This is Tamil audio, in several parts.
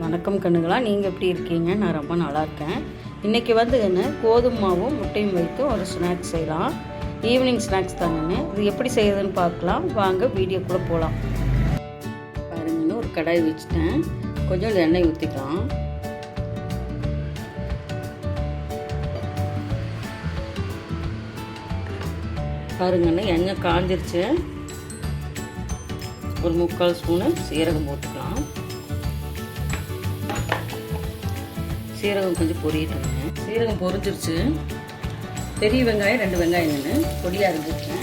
வணக்கம் கண்ணுங்களா, நீங்கள் எப்படி இருக்கீங்க? நான் ரொம்ப நல்லா இருக்கேன். இன்றைக்கி வந்துங்கன்னு கோதுமை மாவும் முட்டையும் வைத்து ஒரு ஸ்நாக்ஸ் செய்யலாம். ஈவினிங் ஸ்நாக்ஸ் தாங்கன்னு. இது எப்படி செய்யுதுன்னு பார்க்கலாம். வாங்க வீடியோக்குள்ளே போகலாம். பாருங்கன்னு ஒரு கடாய் வச்சுட்டேன். கொஞ்சம் எண்ணெய் ஊற்றிக்கலாம். பாருங்கன்னு எண்ணெய் காஞ்சிருச்சு. ஒரு 3/4 ஸ்பூனு சீரகம் போட்டுக்கலாம். சீரகம் கொஞ்சம் பொரியட்டுங்க. சீரகம் பொரிஞ்சிருச்சு. பெரிய வெங்காயம் 2 வெங்காயங்கன்னு பொடியாக இருந்துச்சுங்க.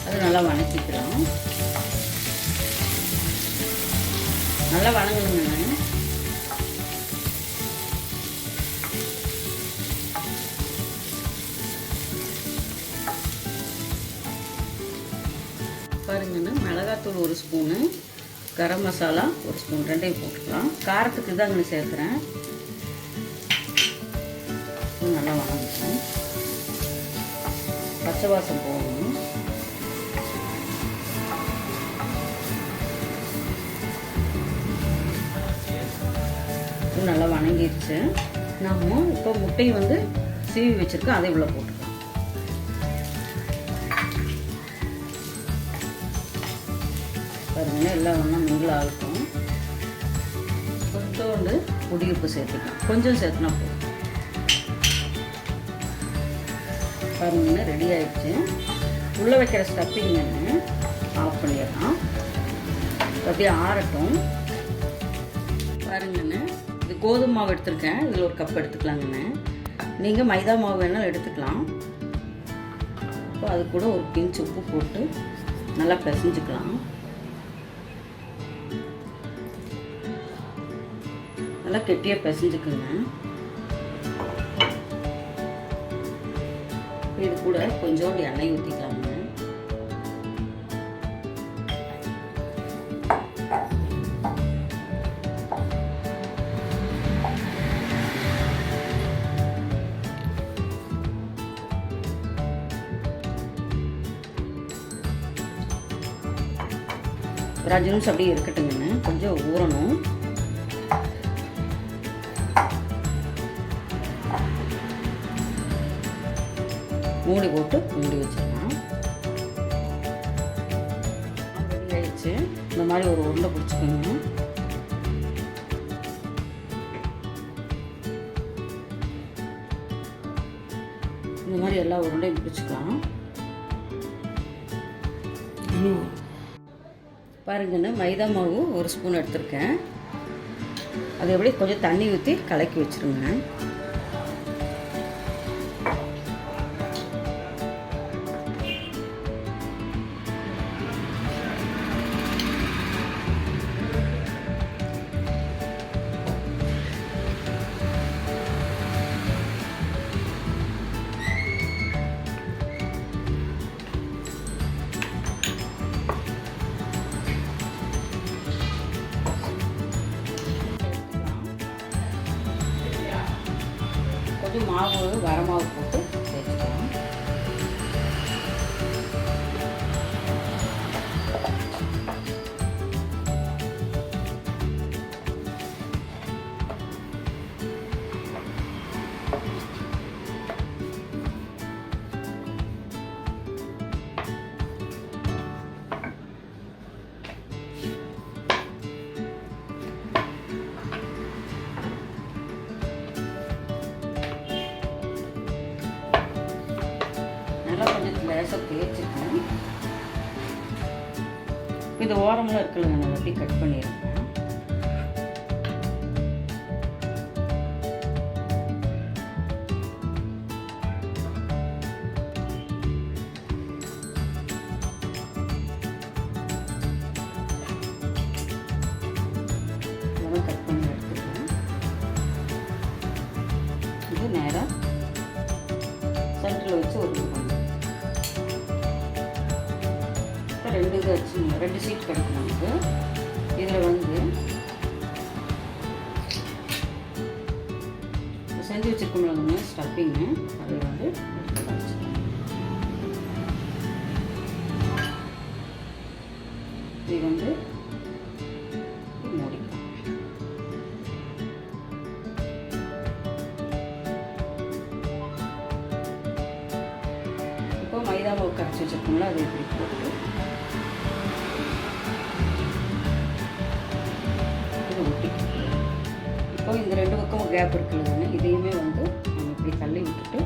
அது நல்லா வணக்கிக்கலாம். நல்லா வணங்கணுங்க. பாருங்கன்னு மிளகாத்தூள் 1 ஸ்பூனு, கரம் மசாலா 1 ஸ்பூன், ரெண்டையும் போட்டுக்கலாம். காரத்துக்கு இதாங்க சேர்க்குறேன். நல்லா வணங்கணும். பச்சை வாசம் போகணும். நல்லா வணங்கிடுச்சு. நம்ம இப்போ முட்டையை வந்து சீவி வச்சுருக்கோம், அதை உள்ள போட்டுக்கலாம். பாருங்க எல்லாம் ஒன்றா மிங்கிள் ஆகட்டும். கொஞ்சோண்டு பொடி உப்பு சேர்த்துக்கலாம். கொஞ்சம் சேர்த்துனா போதும். பாருங்கன்னு ரெடி ஆகிடுச்சு. உள்ளே வைக்கிற ஸ்டப்பிங்கன்னு ஆஃப் பண்ணிடலாம். அப்படியே ஆறட்டும். பாருங்கன்னு இது கோதுமை மாவு எடுத்துருக்கேன். இதில் 1 கப் எடுத்துக்கலாங்கண்ணே. நீங்கள் மைதா மாவு வேணாலும் எடுத்துக்கலாம். இப்போ அது கூட ஒரு பிஞ்ச் உப்பு போட்டு நல்லா பிசைஞ்சுக்கலாம். நல்லா கெட்டியாக பிசைஞ்சுக்குங்க. இது கூட கொஞ்சோண்டு எண்ணெய் ஊற்றிக்கலாங்க. ஒரு 5 நிமிஷம் அப்படியே இருக்கட்டுங்கண்ணே. கொஞ்சம் ஊறணும். மூடி போட்டு மூடி வச்சிடலாம். ரெடி ஆயிடுச்சு. இந்த மாதிரி ஒரு உருண்டை பிடிச்சிக்கோங்க. இந்த மாதிரி எல்லா உருண்டையும் பிடிச்சிக்கலாம். பாருங்கன்னு மைதா மாவு 1 ஸ்பூன் எடுத்திருக்கேன். அது எப்படி கொஞ்சம் தண்ணி ஊற்றி கலக்கி வச்சுருங்க. கொஞ்சம் மாவு வரமாவு போட்டு சேர்த்துக்கலாம். நல்லா கொஞ்சம் லேசாக தேய்ச்சிக்கணும். இந்த ஓரம்லாம் இருக்குல்லைங்க, நான் அப்படியே கட் பண்ணியிருக்கேன். கட் பண்ணி எடுத்துக்கலாம். இது நேராக சென்டரில் வச்சு ஒரு 2 இது வச்சு 2 சீட் கிடைக்கும் நமக்கு. இதில் வந்து செஞ்சு வச்சுருக்கோம்ல ஸ்டப்பிங்கு, அதை வந்து இது வந்து மூடிக்கலாம். மைதா மாவு கரைச்சி வச்சுருக்கோம்ல அதை இப்படி போட்டு இது ஒட்டிக்கிட்டு இப்போ இந்த 2 பக்கமும் கேப் இருக்குல்லன்னு இதையுமே வந்து நம்ம இப்படி தள்ளி விட்டுட்டு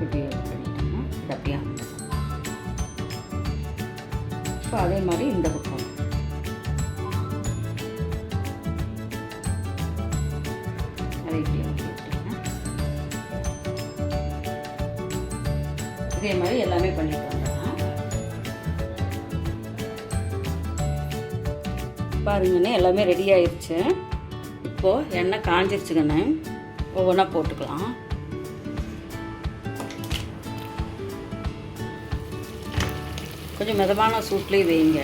இப்படி பண்ணிட்டோம்னா இது அப்படியே இப்போ அதே மாதிரி இந்த பக்கம் அதை இப்படி இதே மாதிரி எல்லாமே பண்ணிட்டு வந்துடலாம். பாருங்கண்ணே எல்லாமே ரெடி ஆயிடுச்சு. இப்போது எண்ணெய் காஞ்சிருச்சுங்கண்ணே, ஒவ்வொன்றா போட்டுக்கலாம். கொஞ்சம் மிதமான சூட்லேயே வைங்க.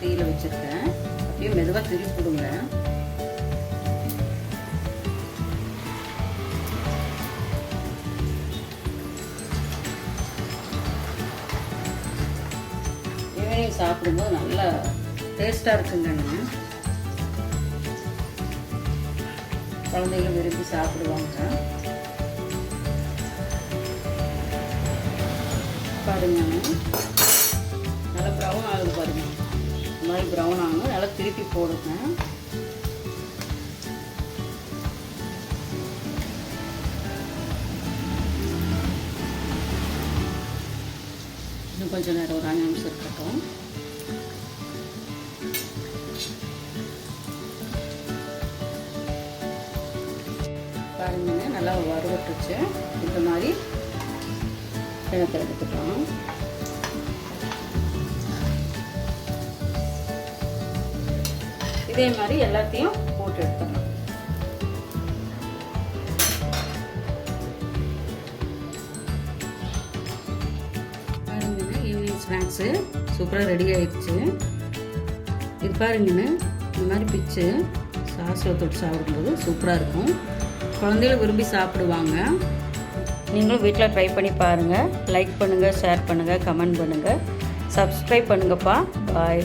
தீயில வச்சிருக்கேன், அப்படியே மெதுவாக திருப்பி கொடுங்க. ஈவினிங் சாப்பிடும்போது நல்லா டேஸ்டாக இருக்குங்கண்ணா. குழந்தைங்க விரும்பி சாப்பிடுவாங்க. பாருங்க நல்லா ப்ரௌன் ஆகுது பாருங்க. இந்த மாதிரி ப்ரௌன் ஆகணும். நல்லா திருப்பி போடுங்க. இன்னும் கொஞ்சம் நேரம் ஒரு 5 நிமிஷம் இருக்கட்டும். பாருங்க நல்லா வறுவட்டுச்சு. இந்த மாதிரி கிணத்தை எடுத்துட்டோம். இதே மாதிரி எல்லாத்தையும் போட்டு எடுத்துடலாம். பாருங்கண்ணே ஈவினிங் ஸ்நாக்ஸு சூப்பராக ரெடி ஆயிடுச்சு. இது பாருங்கண்ணே இந்த மாதிரி பிச்சு சாஸில் தொட்டு சாப்பிடும்போது சூப்பராக இருக்கும். குழந்தைகளும் விரும்பி சாப்பிடுவாங்க. நீங்களும் வீட்டில் ட்ரை பண்ணி பாருங்கள். லைக் பண்ணுங்கள், ஷேர் பண்ணுங்கள், கமெண்ட் பண்ணுங்கள், சப்ஸ்கிரைப் பண்ணுங்கப்பா. பாய்.